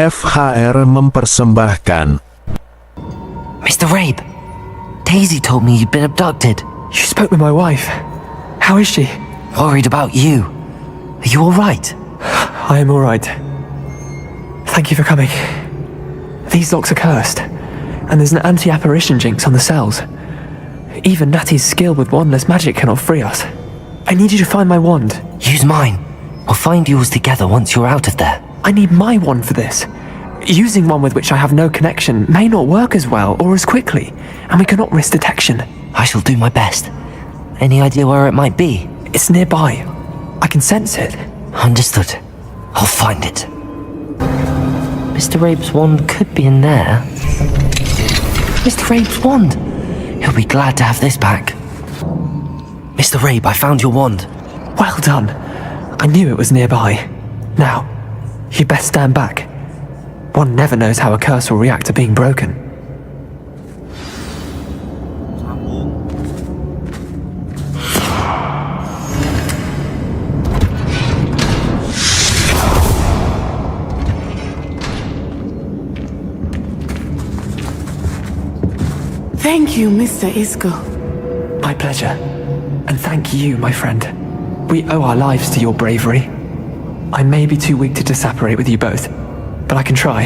FHR mempersembahkan. Mr. Rabe, Daisy told me you'd been abducted. You spoke with my wife. How is she? Worried about you. Are you alright? I am alright. Thank you for coming. These locks are cursed, and there's an anti-apparition jinx on the cells. Even Natty's skill with wandless magic cannot free us. I need you to find my wand. Use mine. We'll find yours together once you're out of there. I need my wand for this. Using one with which I have no connection may not work as well or as quickly, and we cannot risk detection. I shall do my best. Any idea where it might be? It's nearby. I can sense it. Understood. I'll find it. Mr. Rabe's wand could be in there. Mr. Rabe's wand! He'll be glad to have this back. Mr. Rabe, I found your wand. Well done. I knew it was nearby. Now, you best stand back. One never knows how a curse will react to being broken. Thank you, Mr. Isco. My pleasure. And thank you, my friend. We owe our lives to your bravery. I may be too weak to disapparate with you both, but I can try.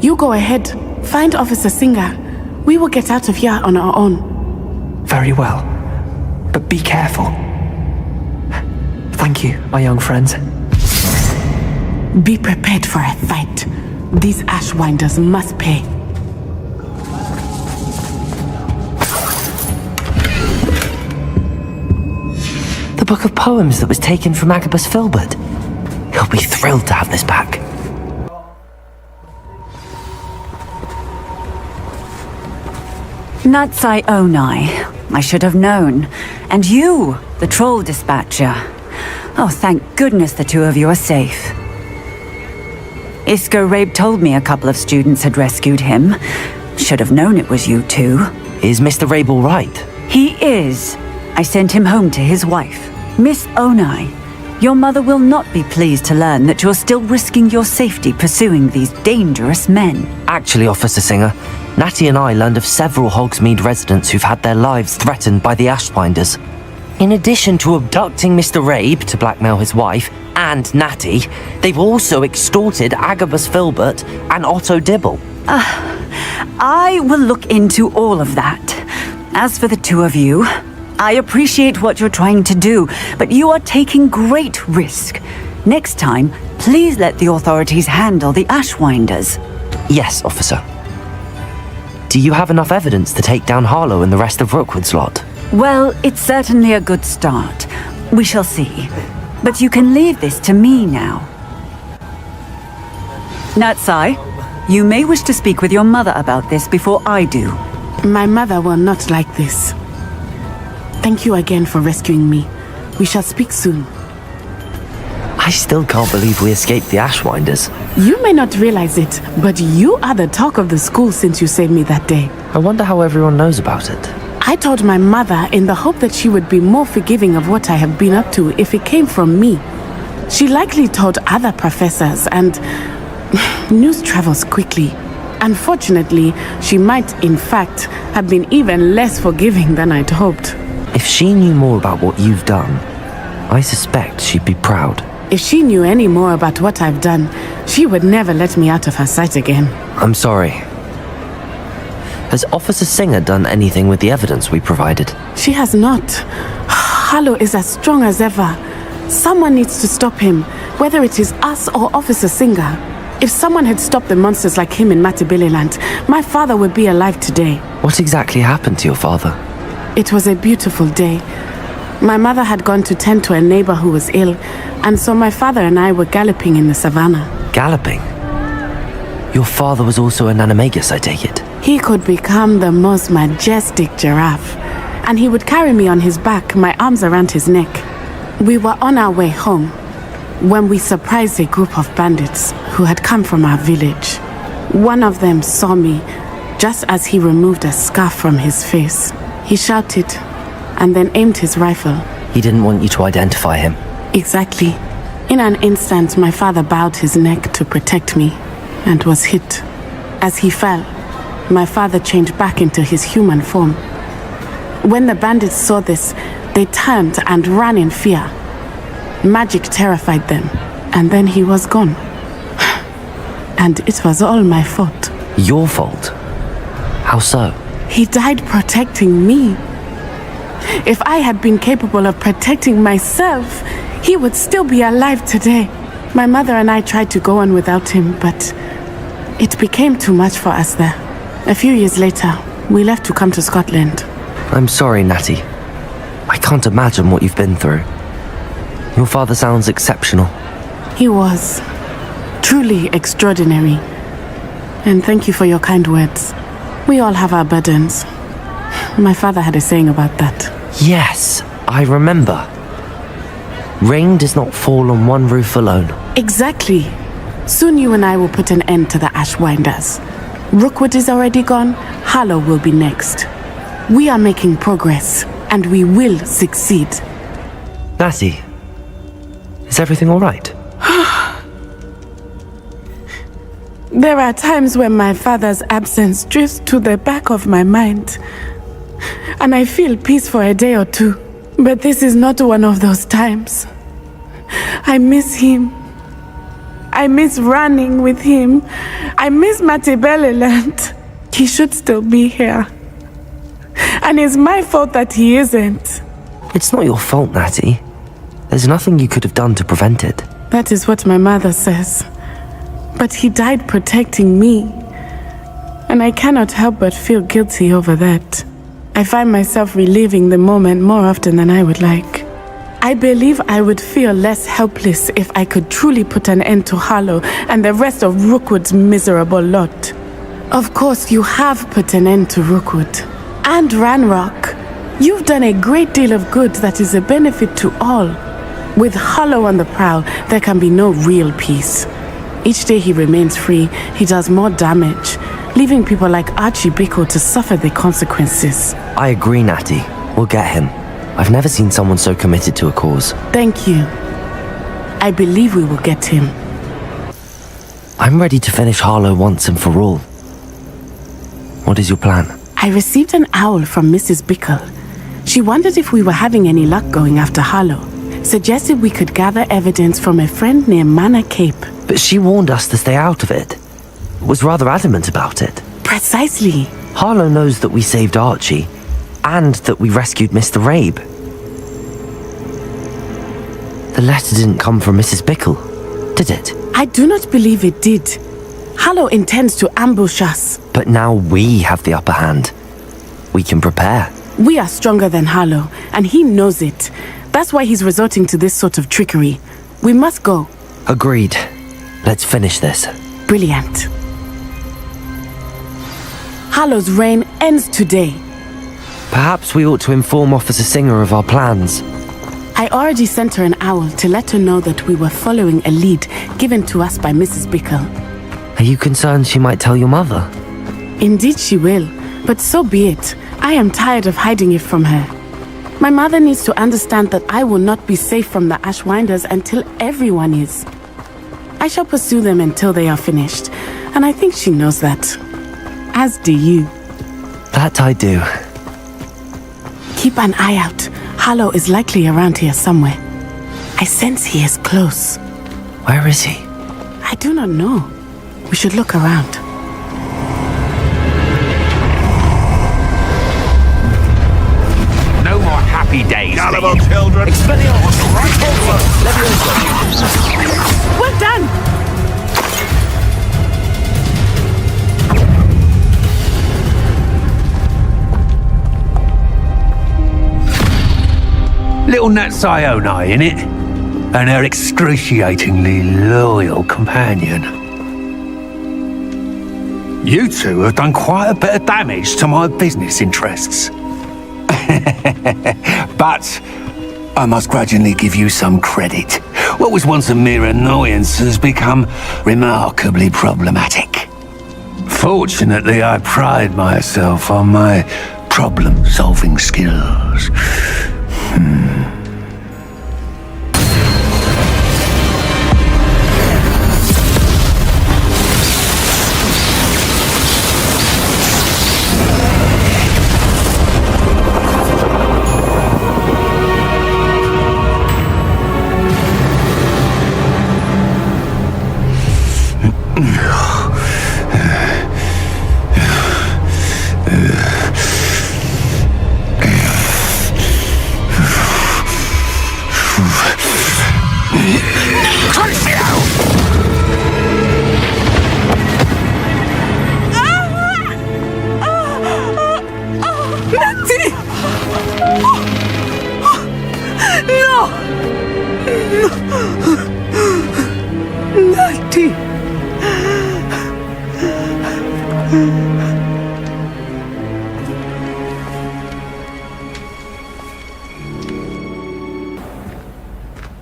You go ahead. Find Officer Singer. We will get out of here on our own. Very well. But be careful. Thank you, my young friends. Be prepared for a fight. These Ashwinders must pay. The book of poems that was taken from Agabus Filbert. He'll be thrilled to have this back. Natsai Onai. I should have known. And you, the troll dispatcher. Oh, thank goodness the two of you are safe. Isco Rabe told me a couple of students had rescued him. Should have known it was you two. Is Mr. Rabe all right? He is. I sent him home to his wife. Miss Onai, your mother will not be pleased to learn that you're still risking your safety pursuing these dangerous men. Actually, Officer Singer, Natty and I learned of several Hogsmeade residents who've had their lives threatened by the Ashwinders. In addition to abducting Mr. Rabe to blackmail his wife and Natty, they've also extorted Agabus Filbert and Otto Dibble. I will look into all of that. As for the two of you, I appreciate what you're trying to do, but you are taking great risk. Next time, please let the authorities handle the Ashwinders. Yes, officer. Do you have enough evidence to take down Harlow and the rest of Rookwood's lot? Well, it's certainly a good start. We shall see. But you can leave this to me now. Natsai, you may wish to speak with your mother about this before I do. My mother will not like this. Thank you again for rescuing me. We shall speak soon. I still can't believe we escaped the Ashwinders. You may not realize it, but you are the talk of the school since you saved me that day. I wonder how everyone knows about it. I told my mother in the hope that she would be more forgiving of what I have been up to if it came from me. She likely told other professors, and news travels quickly. Unfortunately, she might, in fact, have been even less forgiving than I'd hoped. If she knew more about what you've done, I suspect she'd be proud. If she knew any more about what I've done, she would never let me out of her sight again. I'm sorry. Has Officer Singer done anything with the evidence we provided? She has not. Harlow is as strong as ever. Someone needs to stop him, whether it is us or Officer Singer. If someone had stopped the monsters like him in Matabeleland, my father would be alive today. What exactly happened to your father? It was a beautiful day. My mother had gone to tend to a neighbor who was ill, and so my father and I were galloping in the savannah. Galloping? Your father was also an animagus, I take it? He could become the most majestic giraffe, and he would carry me on his back, my arms around his neck. We were on our way home when we surprised a group of bandits who had come from our village. One of them saw me just as he removed a scarf from his face. He shouted and then aimed his rifle. He didn't want you to identify him. Exactly. In an instant, my father bowed his neck to protect me. and was hit. As he fell, my father changed back into his human form. When the bandits saw this, they turned and ran in fear. Magic terrified them, and then he was gone. And it was all my fault. Your fault? How so? He died protecting me. If I had been capable of protecting myself, he would still be alive today. My mother and I tried to go on without him, but it became too much for us there. A few years later, we left to come to Scotland. I'm sorry, Natty. I can't imagine what you've been through. Your father sounds exceptional. He was truly extraordinary. And thank you for your kind words. We all have our burdens. My father had a saying about that. Yes, I remember. Rain does not fall on one roof alone. Exactly. Soon you and I will put an end to the Ashwinders. Rookwood is already gone. Harlow will be next. We are making progress, and we will succeed. Natty, is everything all right? There are times when my father's absence drifts to the back of my mind, and I feel peace for a day or two. But this is not one of those times. I miss him. I miss running with him. I miss Matibeleland. He should still be here. And it's my fault that he isn't. It's not your fault, Natty. There's nothing you could have done to prevent it. That is what my mother says. But he died protecting me. And I cannot help but feel guilty over that. I find myself reliving the moment more often than I would like. I believe I would feel less helpless if I could truly put an end to Harlow and the rest of Rookwood's miserable lot. Of course, you have put an end to Rookwood. And Ranrock. You've done a great deal of good that is a benefit to all. With Harlow on the prowl, there can be no real peace. Each day he remains free, he does more damage, leaving people like Archie Bickle to suffer the consequences. I agree, Natty. We'll get him. I've never seen someone so committed to a cause. Thank you. I believe we will get him. I'm ready to finish Harlow once and for all. What is your plan? I received an owl from Mrs. Bickle. She wondered if we were having any luck going after Harlow. Suggested we could gather evidence from a friend near Manor Cape. But she warned us to stay out of it. Was rather adamant about it. Precisely. Harlow knows that we saved Archie, and that we rescued Mr. Rabe. The letter didn't come from Mrs. Bickle, did it? I do not believe it did. Harlow intends to ambush us. But now we have the upper hand. We can prepare. We are stronger than Harlow, and he knows it. That's why he's resorting to this sort of trickery. We must go. Agreed. Let's finish this. Brilliant. Harlow's reign ends today. Perhaps we ought to inform Officer Singer of our plans. I already sent her an owl to let her know that we were following a lead given to us by Mrs. Bickle. Are you concerned she might tell your mother? Indeed she will, but so be it. I am tired of hiding it from her. My mother needs to understand that I will not be safe from the Ashwinders until everyone is. I shall pursue them until they are finished, and I think she knows that. As do you. That I do. Keep an eye out. Harlow is likely around here somewhere. I sense he is close. Where is he? I do not know. We should look around. No more happy days. Gullible children. Well done! Little Nat Sioni, innit? And her excruciatingly loyal companion. You two have done quite a bit of damage to my business interests. But I must grudgingly give you some credit. What was once a mere annoyance has become remarkably problematic. Fortunately, I pride myself on my problem-solving skills.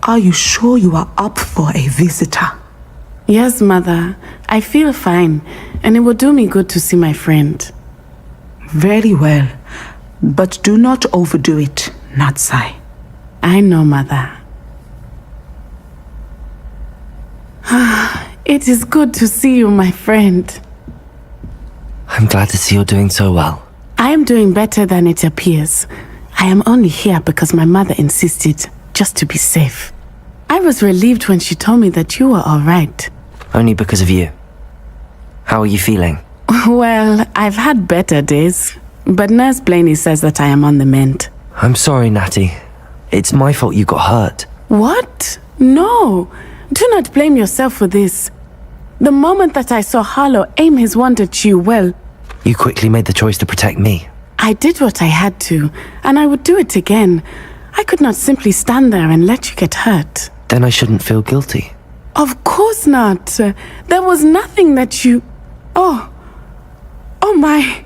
Are you sure you are up for a visitor? Yes, Mother. I feel fine, and it will do me good to see my friend. Very well. But do not overdo it, Natsai. I know, Mother. It is good to see you, my friend. I'm glad to see you're doing so well. I am doing better than it appears. I am only here because my mother insisted, just to be safe. I was relieved when she told me that you were all right. Only because of you. How are you feeling? Well, I've had better days, but Nurse Blaney says that I am on the mend. I'm sorry, Natty. It's my fault you got hurt. What? No. Do not blame yourself for this. The moment that I saw Harlow aim his wand at you, well, You quickly made the choice to protect me. I did what I had to, and I would do it again. I could not simply stand there and let you get hurt. Then I shouldn't feel guilty. Of course not. There was nothing that you... Oh my...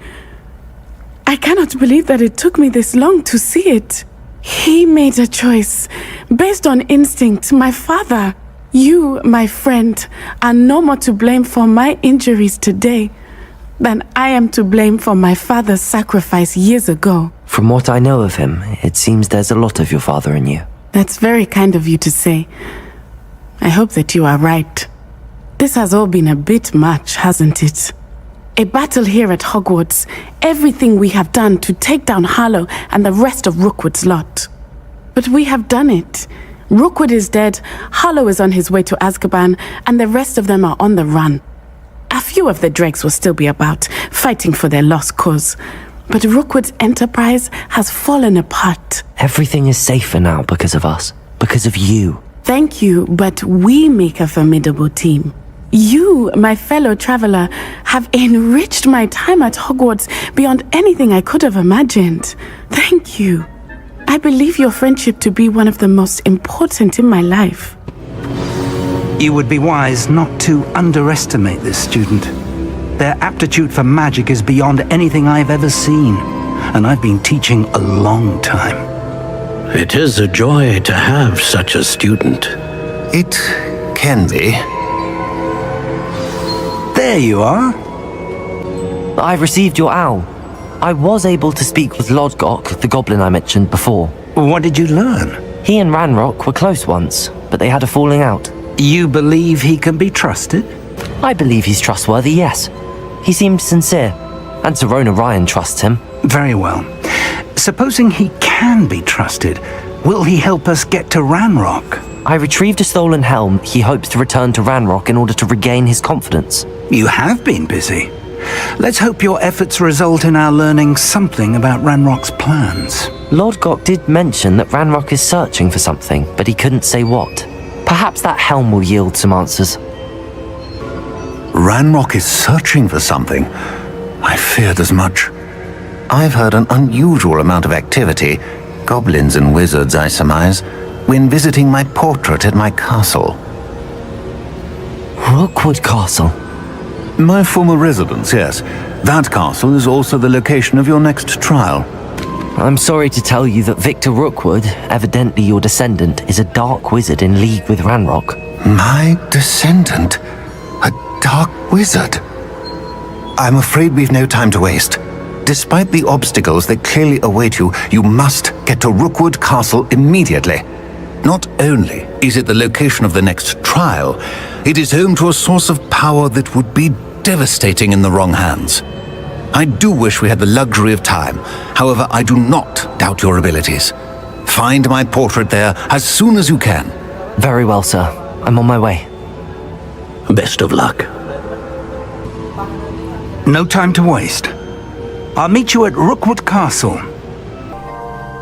I cannot believe that it took me this long to see it. He made a choice, based on instinct, my father. You, my friend, are no more to blame for my injuries today than I am to blame for my father's sacrifice years ago. From what I know of him, it seems there's a lot of your father in you. That's very kind of you to say. I hope that you are right. This has all been a bit much, hasn't it? A battle here at Hogwarts, everything we have done to take down Harlow and the rest of Rookwood's lot. But we have done it. Rookwood is dead, Harlow is on his way to Azkaban, and the rest of them are on the run. A few of the dregs will still be about, fighting for their lost cause. But Rookwood's enterprise has fallen apart. Everything is safer now because of us. Because of you. Thank you, but we make a formidable team. You, my fellow traveler, have enriched my time at Hogwarts beyond anything I could have imagined. Thank you. I believe your friendship to be one of the most important in my life. You would be wise not to underestimate this student. Their aptitude for magic is beyond anything I've ever seen, and I've been teaching a long time. It is a joy to have such a student. It can be. There you are. I received your owl. I was able to speak with Lodgok, the goblin I mentioned before. What did you learn? He and Ranrock were close once, but they had a falling out. You believe he can be trusted? I believe he's trustworthy, yes. He seemed sincere, and Serona Ryan trusts him. Very well. Supposing he can be trusted, will he help us get to Ranrock? I retrieved a stolen helm he hopes to return to Ranrock in order to regain his confidence. You have been busy. Let's hope your efforts result in our learning something about Ranrock's plans. Lodgok did mention that Ranrock is searching for something, but he couldn't say what. Perhaps that helm will yield some answers. Ranrock is searching for something. I feared as much. I've heard an unusual amount of activity, goblins and wizards, I surmise, when visiting my portrait at my castle. Rookwood Castle? My former residence, yes. That castle is also the location of your next trial. I'm sorry to tell you that Victor Rookwood, evidently your descendant, is a dark wizard in league with Ranrock. My descendant? A dark wizard? I'm afraid we've no time to waste. Despite the obstacles that clearly await you, you must get to Rookwood Castle immediately. Not only is it the location of the next trial, it is home to a source of power that would be devastating in the wrong hands. I do wish we had the luxury of time. However, I do not doubt your abilities. Find my portrait there as soon as you can. Very well, sir. I'm on my way. Best of luck. No time to waste. I'll meet you at Rookwood Castle.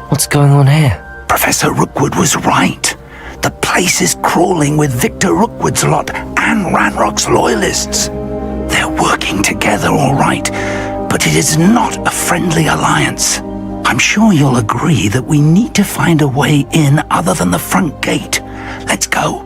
What's going on here? Professor Rookwood was right. The place is crawling with Victor Rookwood's lot and Ranrock's loyalists. They're working together, all right, but it is not a friendly alliance. I'm sure you'll agree that we need to find a way in other than the front gate. Let's go.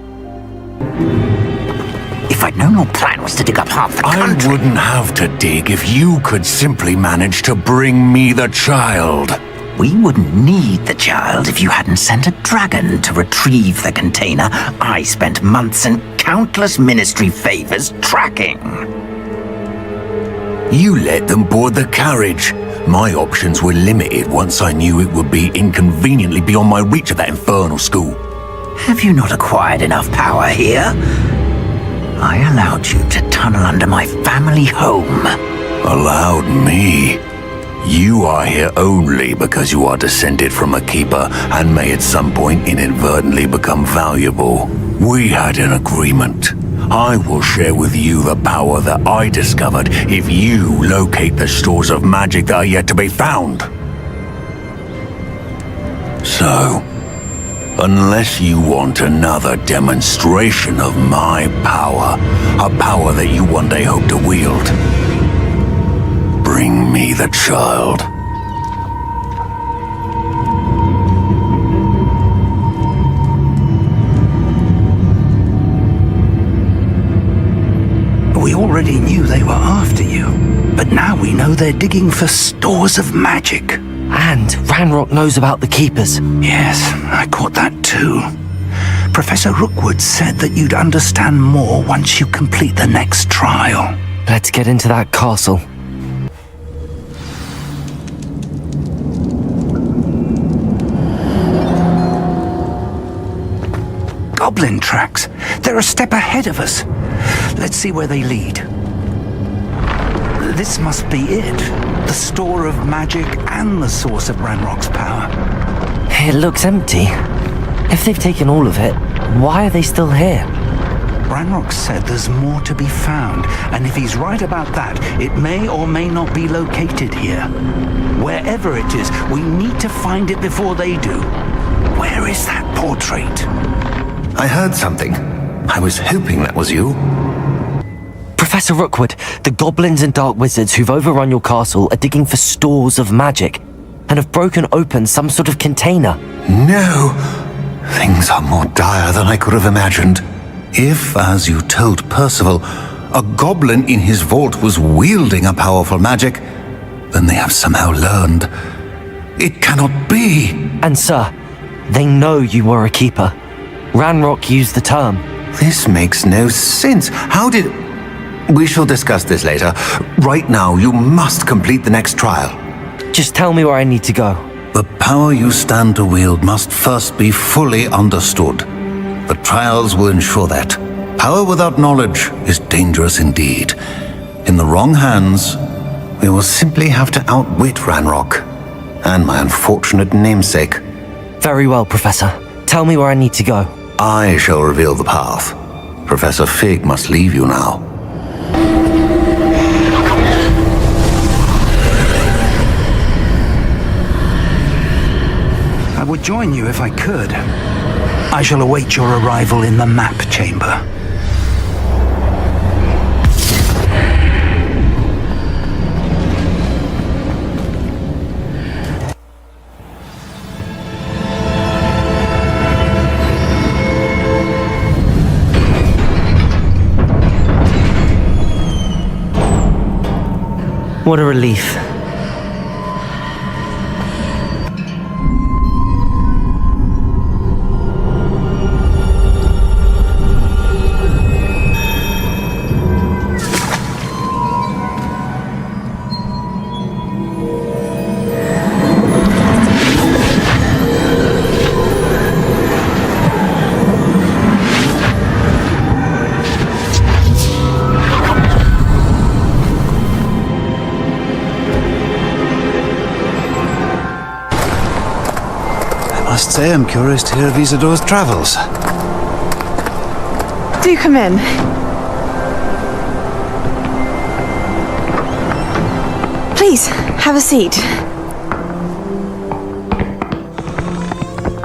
If I'd known your plan was to dig up half the country... I wouldn't have to dig if you could simply manage to bring me the child. We wouldn't need the child if you hadn't sent a dragon to retrieve the container I spent months and countless ministry favors tracking. You let them board the carriage. My options were limited once I knew it would be inconveniently beyond my reach at that infernal school. Have you not acquired enough power here? I allowed you to tunnel under my family home. Allowed me? You are here only because you are descended from a keeper and may at some point inadvertently become valuable. We had an agreement. I will share with you the power that I discovered if you locate the stores of magic that are yet to be found. So, unless you want another demonstration of my power, a power that you one day hope to wield, bring me the child. We already knew they were after you, but now we know they're digging for stores of magic. And Ranrock knows about the Keepers. Yes, I caught that too. Professor Rookwood said that you'd understand more once you complete the next trial. Let's get into that castle. Goblin tracks. They're a step ahead of us. Let's see where they lead. This must be it. The store of magic and the source of Ranrock's power. It looks empty. If they've taken all of it, why are they still here? Ranrock said there's more to be found, and if he's right about that, it may or may not be located here. Wherever it is, we need to find it before they do. Where is that portrait? I heard something. I was hoping that was you. Professor Rookwood, the goblins and dark wizards who've overrun your castle are digging for stores of magic and have broken open some sort of container. No! Things are more dire than I could have imagined. If, as you told Percival, a goblin in his vault was wielding a powerful magic, then they have somehow learned. It cannot be! And sir, they know you were a keeper. Ranrock used the term. This makes no sense. How did... We shall discuss this later. Right now, you must complete the next trial. Just tell me where I need to go. The power you stand to wield must first be fully understood. The trials will ensure that. Power without knowledge is dangerous indeed. In the wrong hands, we will simply have to outwit Ranrock and my unfortunate namesake. Very well, Professor. Tell me where I need to go. I shall reveal the path. Professor Fig must leave you now. I would join you if I could. I shall await your arrival in the map chamber. What a relief. I must say I'm curious to hear of Isadore's travels. Do come in. Please, have a seat.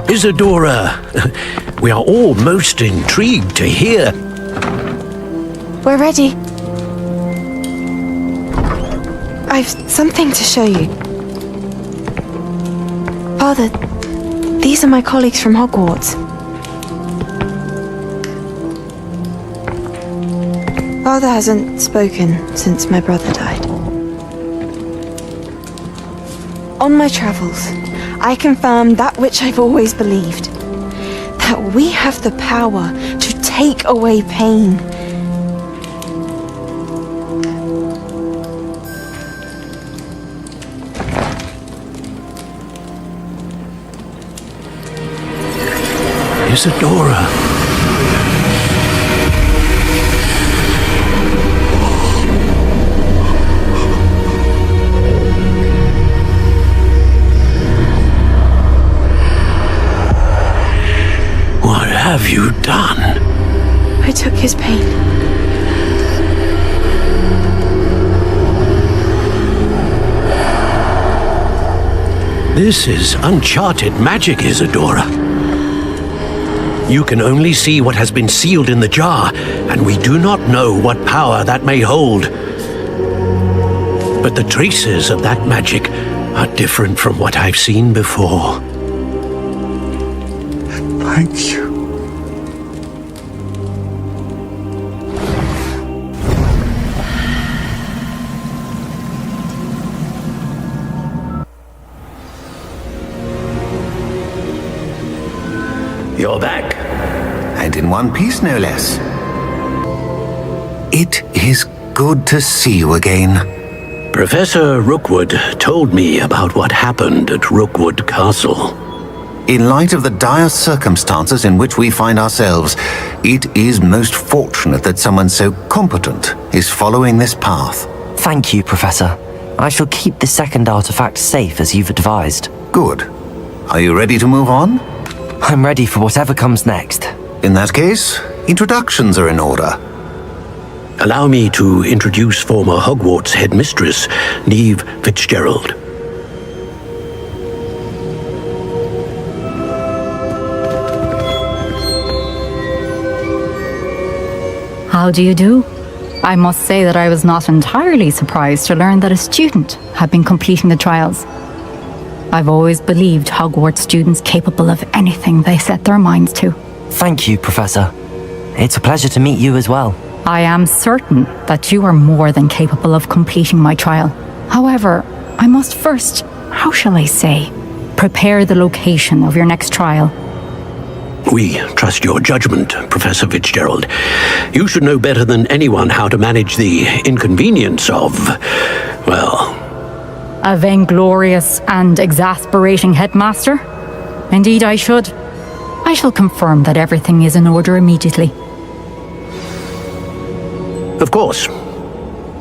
Isadora, we are all most intrigued to hear. We're ready. I've something to show you. Father, these are my colleagues from Hogwarts. Father hasn't spoken since my brother died. On my travels, I confirmed that which I've always believed. That we have the power to take away pain. Isadora. What have you done? I took his pain. This is uncharted magic, Isadora. You can only see what has been sealed in the jar, and we do not know what power that may hold. But the traces of that magic are different from what I've seen before. Thank you. You're back. And in one piece, no less. It is good to see you again. Professor Rookwood told me about what happened at Rookwood Castle. In light of the dire circumstances in which we find ourselves, it is most fortunate that someone so competent is following this path. Thank you, Professor. I shall keep the second artifact safe as you've advised. Good. Are you ready to move on? I'm ready for whatever comes next. In that case, introductions are in order. Allow me to introduce former Hogwarts headmistress, Neve Fitzgerald. How do you do? I must say that I was not entirely surprised to learn that a student had been completing the trials. I've always believed Hogwarts students capable of anything they set their minds to. Thank you, Professor. It's a pleasure to meet you as well. I am certain that you are more than capable of completing my trial. However, I must first, how shall I say, prepare the location of your next trial. We trust your judgment, Professor Fitzgerald. You should know better than anyone how to manage the inconvenience of, well... A vainglorious and exasperating headmaster? Indeed I should. I shall confirm that everything is in order immediately. Of course.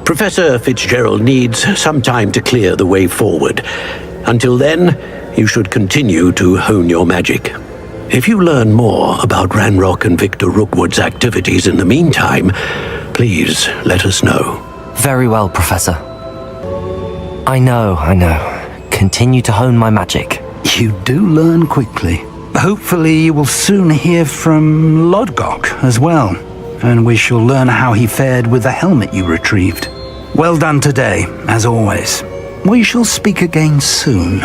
Professor Fitzgerald needs some time to clear the way forward. Until then, you should continue to hone your magic. If you learn more about Ranrock and Victor Rookwood's activities in the meantime, please let us know. Very well, Professor. I know. Continue to hone my magic. You do learn quickly. Hopefully you will soon hear from Lodgok as well, and we shall learn how he fared with the helmet you retrieved. Well done today, as always. We shall speak again soon.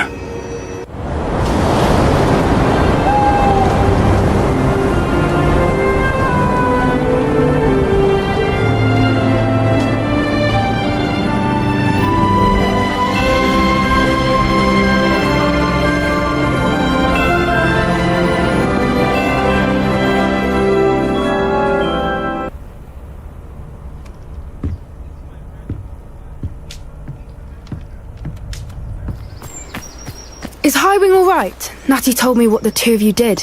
Is Highwing all right? Natty told me what the two of you did.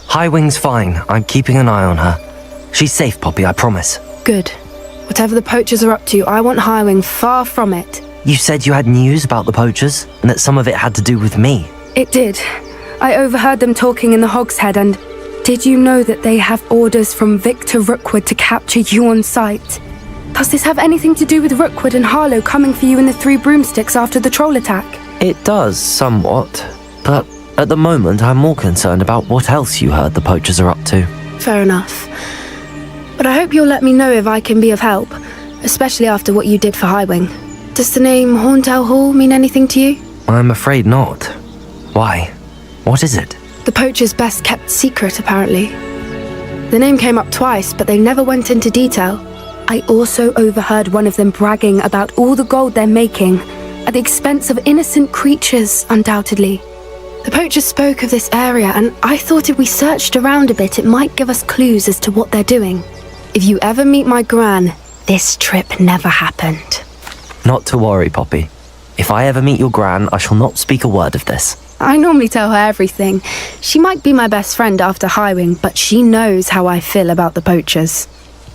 Highwing's fine. I'm keeping an eye on her. She's safe, Poppy, I promise. Good. Whatever the poachers are up to, I want Highwing far from it. You said you had news about the poachers, and that some of it had to do with me. It did. I overheard them talking in the Hog's Head, and did you know that they have orders from Victor Rookwood to capture you on sight? Does this have anything to do with Rookwood and Harlow coming for you in the 3 broomsticks after the troll attack? It does, somewhat. But at the moment, I'm more concerned about what else you heard the poachers are up to. Fair enough. But I hope you'll let me know if I can be of help, especially after what you did for Highwing. Does the name Horntail Hall mean anything to you? I'm afraid not. Why? What is it? The poachers' best kept secret, apparently. The name came up twice, but they never went into detail. I also overheard one of them bragging about all the gold they're making, at the expense of innocent creatures, undoubtedly. The poachers spoke of this area, and I thought if we searched around a bit, it might give us clues as to what they're doing. If you ever meet my gran, this trip never happened. Not to worry, Poppy. If I ever meet your gran, I shall not speak a word of this. I normally tell her everything. She might be my best friend after Highwing, but she knows how I feel about the poachers.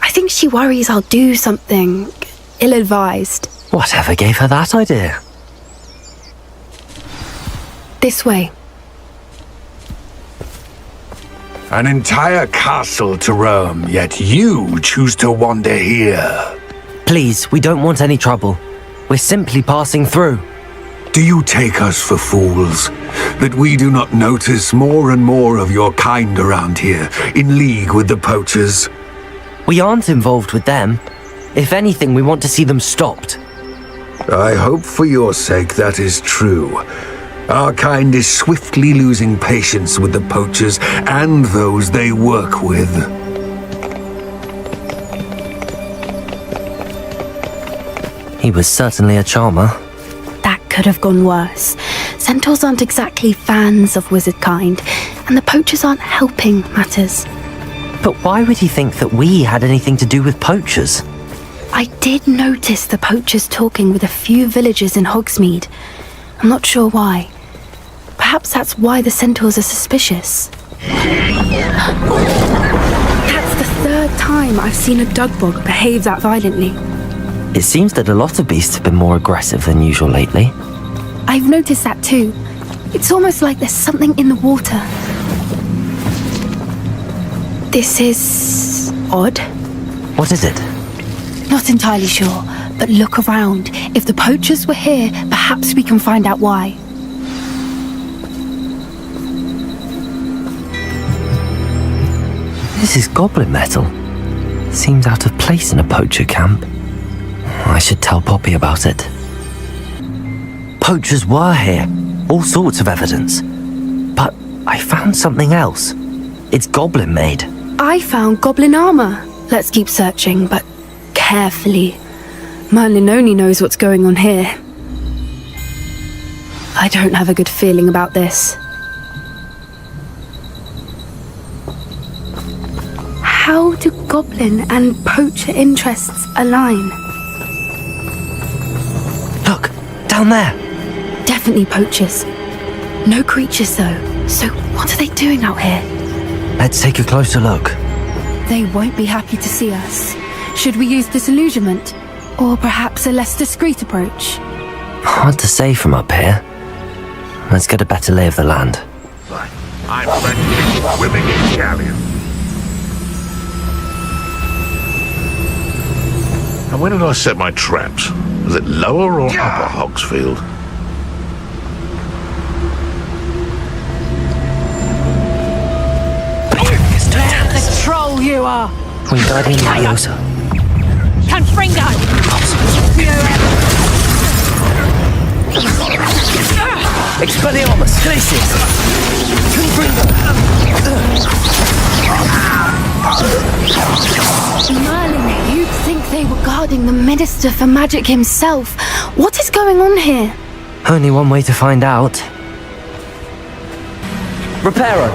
I think she worries I'll do something ill-advised. Whatever gave her that idea? This way. An entire castle to roam, yet you choose to wander here. Please, we don't want any trouble. We're simply passing through. Do you take us for fools? That we do not notice more and more of your kind around here, in league with the poachers? We aren't involved with them. If anything, we want to see them stopped. I hope for your sake that is true. Our kind is swiftly losing patience with the poachers and those they work with. He was certainly a charmer. That could have gone worse. Centaurs aren't exactly fans of wizard kind, and the poachers aren't helping matters. But why would he think that we had anything to do with poachers? I did notice the poachers talking with a few villagers in Hogsmeade. I'm not sure why. Perhaps that's why the centaurs are suspicious. That's the 3rd time I've seen a dugbog behave that violently. It seems that a lot of beasts have been more aggressive than usual lately. I've noticed that too. It's almost like there's something in the water. This is odd. What is it? Not entirely sure, but look around. If the poachers were here, perhaps we can find out why. This is goblin metal. Seems out of place in a poacher camp. I should tell Poppy about it. Poachers were here. All sorts of evidence. But I found something else. It's goblin made. I found goblin armor. Let's keep searching, but carefully. Merlin only knows what's going on here. I don't have a good feeling about this. How do goblin and poacher interests align? Look, down there. Definitely poachers. No creatures though. So what are they doing out here? Let's take a closer look. They won't be happy to see us. Should we use disillusionment? Or perhaps a less discreet approach? Hard to say from up here. Let's get a better lay of the land. I'm practically swimming in galleon. And where did I set my traps? Was it lower or upper Hogsfield? The troll you are! Wingardium Leviosa. Confringo! Expelliarmus! Glacis! Merlin, you'd think they were guarding the Minister for Magic himself. What is going on here? Only one way to find out. Reparo!